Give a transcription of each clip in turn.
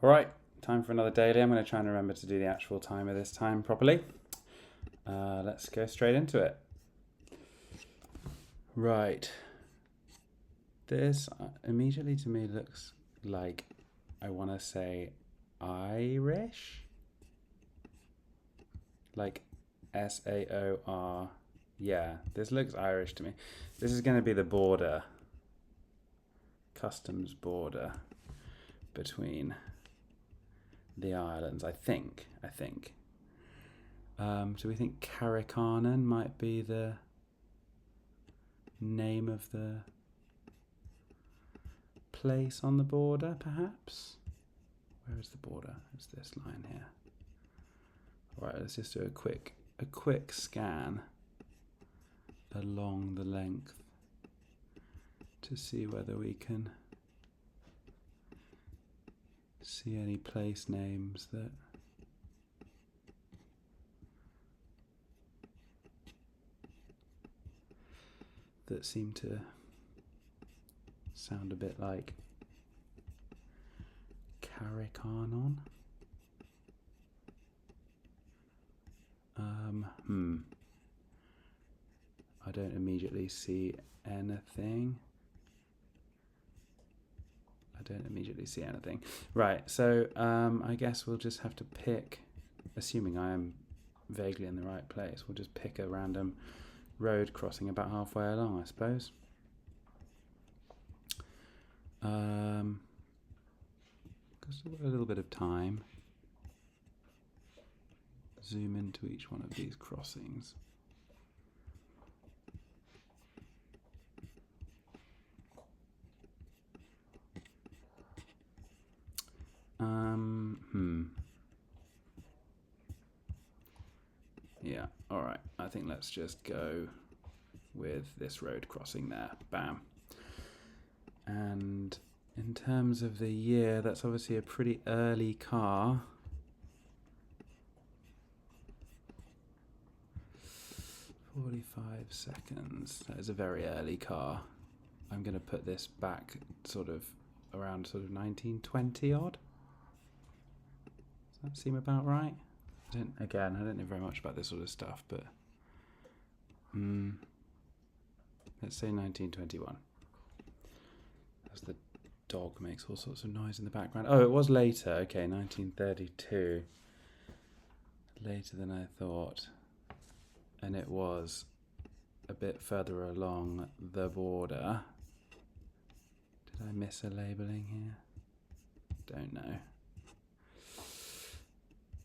All right, time for another daily. I'm going to try and remember to do the actual timer this time properly. Let's go straight into it. Right. This immediately to me looks like, I want to say Irish. Like Saor. Yeah, this looks Irish to me. This is going to be the border, customs border between the islands, I think. So we think Carrickkanan might be the name of the place on the border, perhaps? Where is the border? It's this line here. All right, let's just do a quick scan along the length to see whether we can see any place names that seem to sound a bit like Carrickkanan. I don't immediately see anything. Right, so I guess we'll just have to pick, assuming I am vaguely in the right place, we'll just pick a random road crossing about halfway along, I suppose. Just a little bit of time. Zoom into each one of these crossings. Yeah, alright. I think let's just go with this road crossing there. Bam. And in terms of the year, that's obviously a pretty early car. "45 seconds. That is a very early car. I'm going to put this back around 1920 odd. Does that seem about right? I don't know very much about this sort of stuff, but let's say 1921. As the dog makes all sorts of noise in the background. Oh, it was later. Okay, 1932. Later than I thought. And it was a bit further along the border. Did I miss a labelling here? Don't know.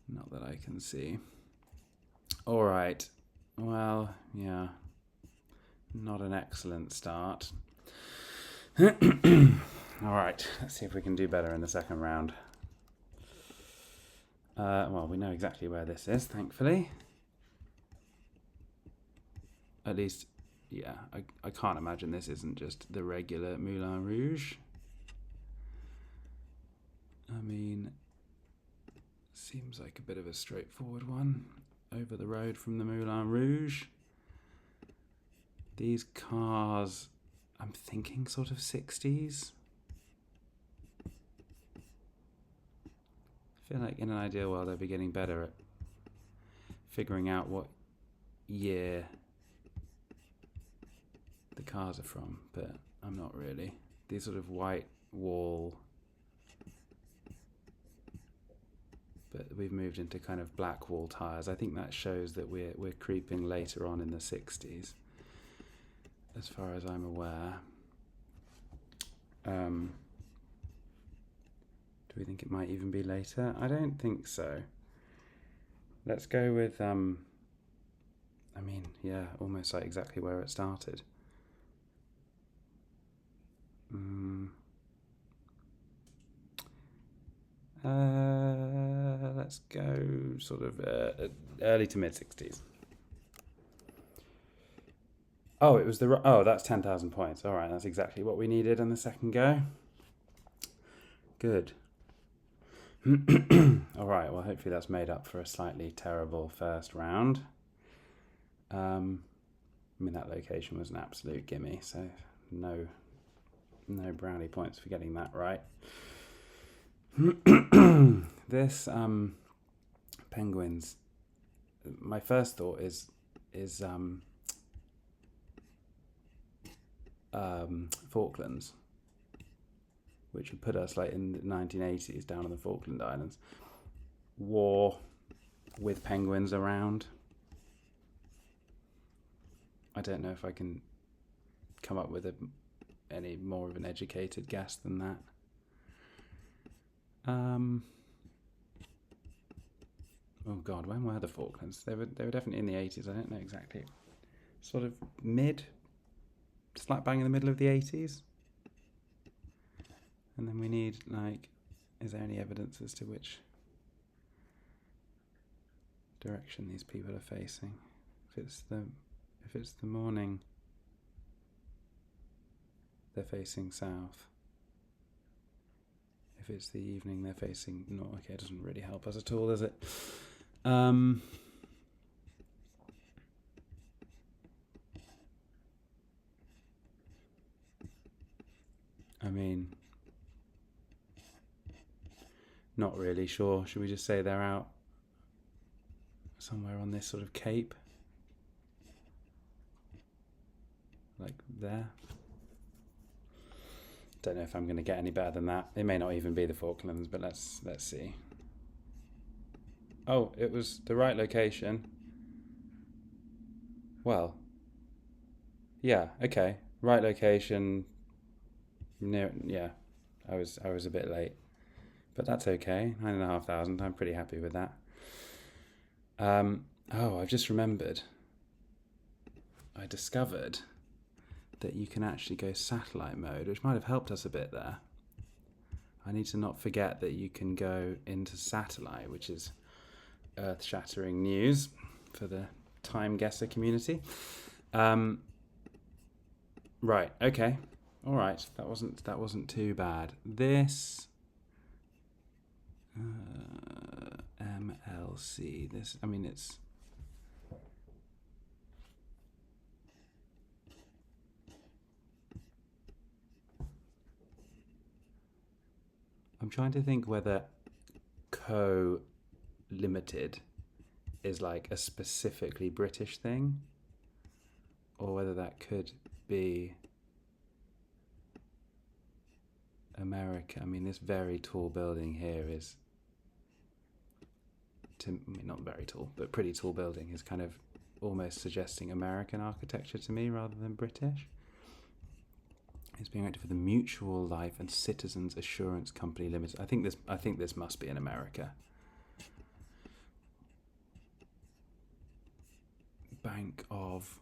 Not that I can see. All right. Well, yeah. Not an excellent start. All right. Let's see if we can do better in the second round. Well, we know exactly where this is, thankfully. At least, yeah, I can't imagine this isn't just the regular Moulin Rouge. I mean, seems like a bit of a straightforward one. Over the road from the Moulin Rouge. These cars, I'm thinking sort of 60s. I feel like in an ideal world I'd be getting better at figuring out what year the cars are from, but I'm not really. These sort of white wall, but we've moved into kind of black wall tyres. I think that shows that we're creeping later on in the 60s, as far as I'm aware. Do we think it might even be later? I don't think so. Let's go with, almost like exactly where it started. Let's go sort of early to mid 60s. Oh, it was that's 10,000 points. All right, that's exactly what we needed on the second go. Good. All right, well, hopefully that's made up for a slightly terrible first round. That location was an absolute gimme, so no brownie points for getting that right. This penguins. My first thought is Falklands, which would put us like in the 1980s down on the Falkland Islands. War with penguins around. I don't know if I can come up with any more of an educated guess than that. Oh God, when were the Falklands? They were definitely in the 80s. I don't know exactly. Sort of slap bang in the middle of the 80s. And then we need is there any evidence as to which direction these people are facing? If it's the morning, they're facing south. If it's the evening, they're facing north. Okay, it doesn't really help us at all, does it? I mean, not really sure. Should we just say they're out somewhere on this sort of cape? Like there? Don't know if I'm going to get any better than that. It may not even be the Falklands, but let's see. Oh, it was the right location. Well, yeah, okay, right location. Near, yeah, I was a bit late, but that's okay. 9,500. I'm pretty happy with that. Oh, I've just remembered. I discovered that you can actually go satellite mode, which might have helped us a bit there. I need to not forget that you can go into satellite, which is earth-shattering news for the Timeguessr community. Right, okay. All right, that wasn't too bad. This MLC. This, I mean, it's. I'm trying to think whether co-limited is like a specifically British thing, or whether that could be America. I mean, this very tall building here is, not very tall, but pretty tall building is kind of almost suggesting American architecture to me rather than British. It's being erected for the Mutual Life and Citizens Assurance Company Limited. I think this must be in America. Bank of.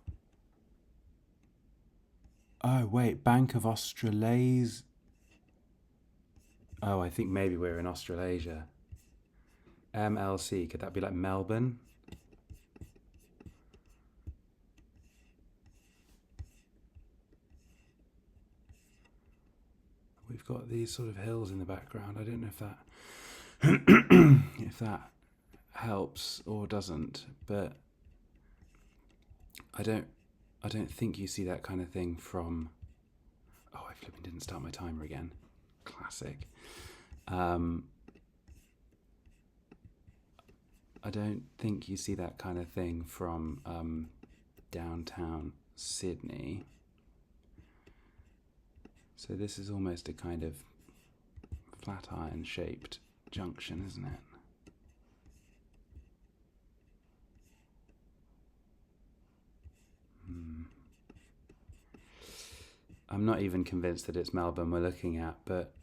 Oh wait, Bank of Australasia. Oh, I think maybe we're in Australasia. MLC, could that be like Melbourne? We've got these sort of hills in the background. I don't know if that helps or doesn't, but I don't think you see that kind of thing from. Oh, I flipping didn't start my timer again. Classic. I don't think you see that kind of thing from downtown Sydney. So this is almost a kind of Flatiron shaped junction, isn't it? I'm not even convinced that it's Melbourne we're looking at, but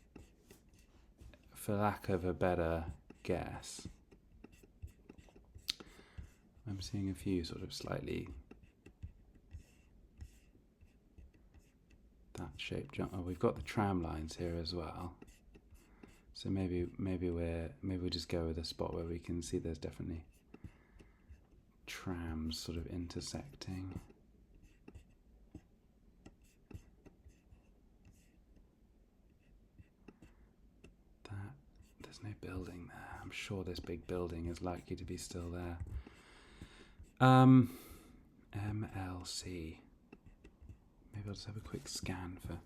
for lack of a better guess, I'm seeing a few sort of slightly that shaped junction. Oh, we've got the tram lines here as well. So maybe we'll just go with a spot where we can see there's definitely trams sort of intersecting. There's no building there. I'm sure this big building is likely to be still there. MLC. Maybe I'll just have a quick scan for.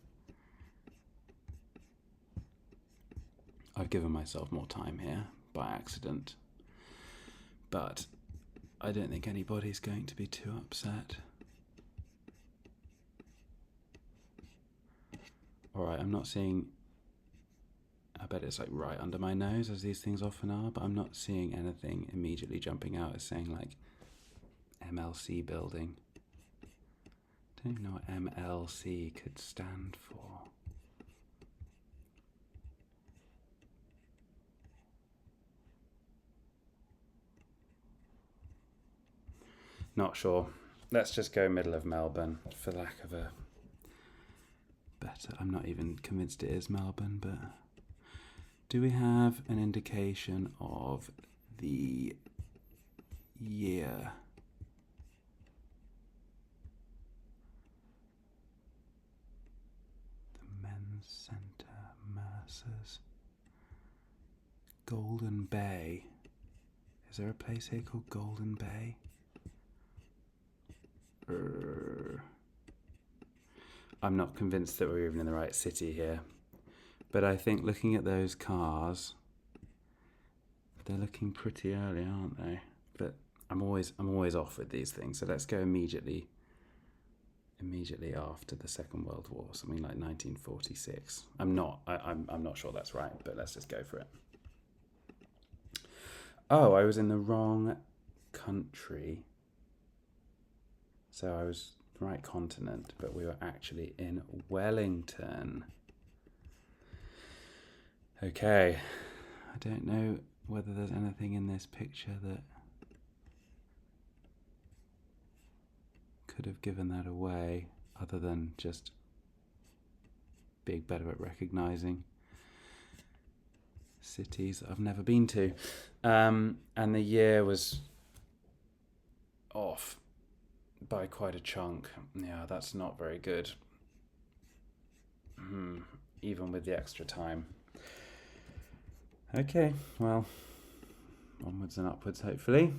I've given myself more time here by accident. But I don't think anybody's going to be too upset. Alright, I'm not seeing... I bet it's like right under my nose, as these things often are, but I'm not seeing anything immediately jumping out as saying like MLC building. I don't even know what MLC could stand for. Not sure. Let's just go middle of Melbourne for lack of a better... I'm not even convinced it is Melbourne, but... Do we have an indication of the year? The Men's Centre, Mercer's. Golden Bay. Is there a place here called Golden Bay? I'm not convinced that we're even in the right city here. But I think looking at those cars, they're looking pretty early, aren't they? But I'm always off with these things. So let's go immediately after the Second World War, something like 1946. I'm not sure that's right, but let's just go for it. Oh, I was in the wrong country. So I was the right continent, but we were actually in Wellington. Okay, I don't know whether there's anything in this picture that could have given that away, other than just being better at recognising cities that I've never been to. And the year was off by quite a chunk. Yeah, that's not very good. Even with the extra time. Okay, well, onwards and upwards, hopefully.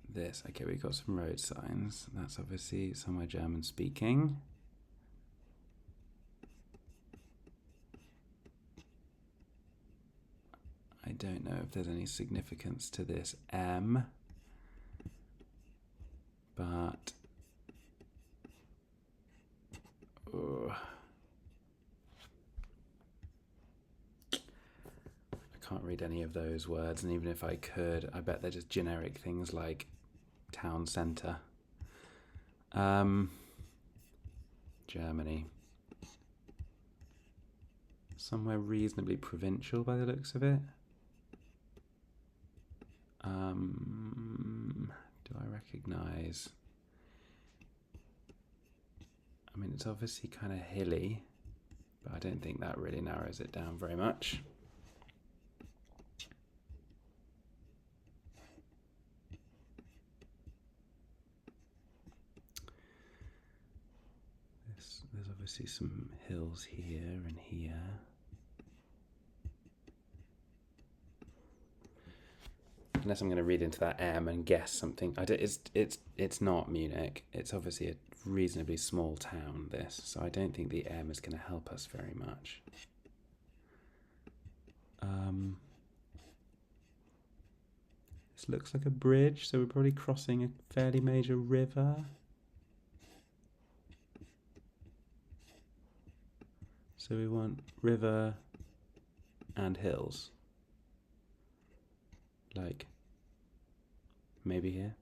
This, okay, we've got some road signs. That's obviously somewhere German speaking. I don't know if there's any significance to this M, but I can't read any of those words, and even if I could, I bet they're just generic things like town centre. Germany. Somewhere reasonably provincial by the looks of it. Do I recognise? I mean, it's obviously kind of hilly, but I don't think that really narrows it down very much. There's obviously some hills here and here. Unless I'm going to read into that M and guess something. It's not Munich. It's obviously a reasonably small town, this. So I don't think the M is going to help us very much. This looks like a bridge, so we're probably crossing a fairly major river. So we want river and hills. Like, maybe here?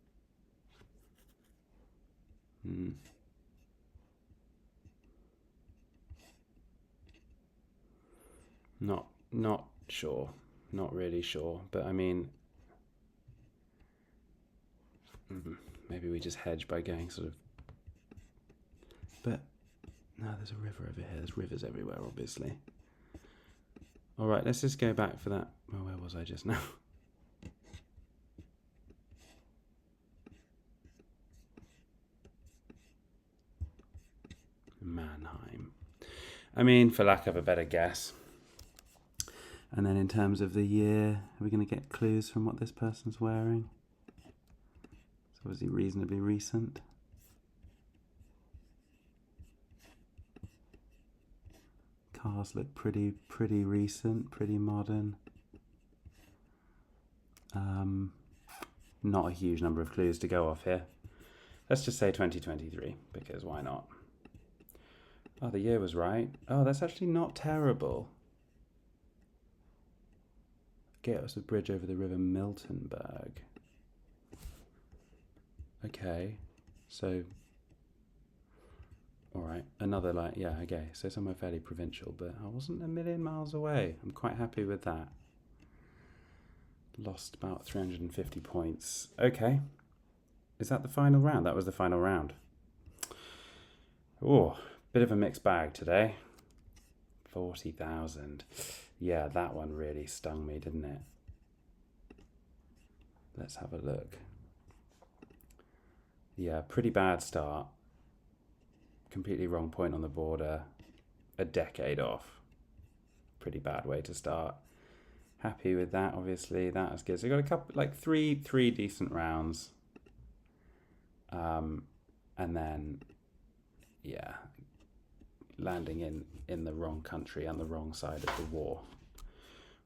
Not sure. Not really sure. But I mean, maybe we just hedge by going sort of... But, no, there's a river over here. There's rivers everywhere, obviously. Alright, let's just go back for that. Well, where was I just now? Mannheim. I mean, for lack of a better guess. And then in terms of the year, are we going to get clues from what this person's wearing? It's obviously reasonably recent. cars look pretty recent, pretty modern. Not a huge number of clues to go off here. Let's just say 2023, because why not? Oh, the year was right. Oh, that's actually not terrible. Get us a bridge over the river Miltenberg. Okay, so, all right, another like, yeah, okay, so somewhere fairly provincial, but I wasn't a million miles away. I'm quite happy with that. Lost about 350 points. Okay, is that the final round? That was the final round. Oh, bit of a mixed bag today. 40,000. Yeah, that one really stung me, didn't it? Let's have a look. Yeah, pretty bad start. Completely wrong point on the border. A decade off. Pretty bad way to start. Happy with that, obviously. That was good. So we got a couple, like three decent rounds. And then, yeah, landing in the wrong country and the wrong side of the war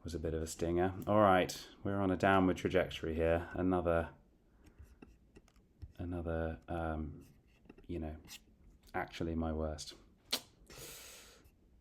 was a bit of a stinger. All right, we're on a downward trajectory here. Another, you know, actually my worst.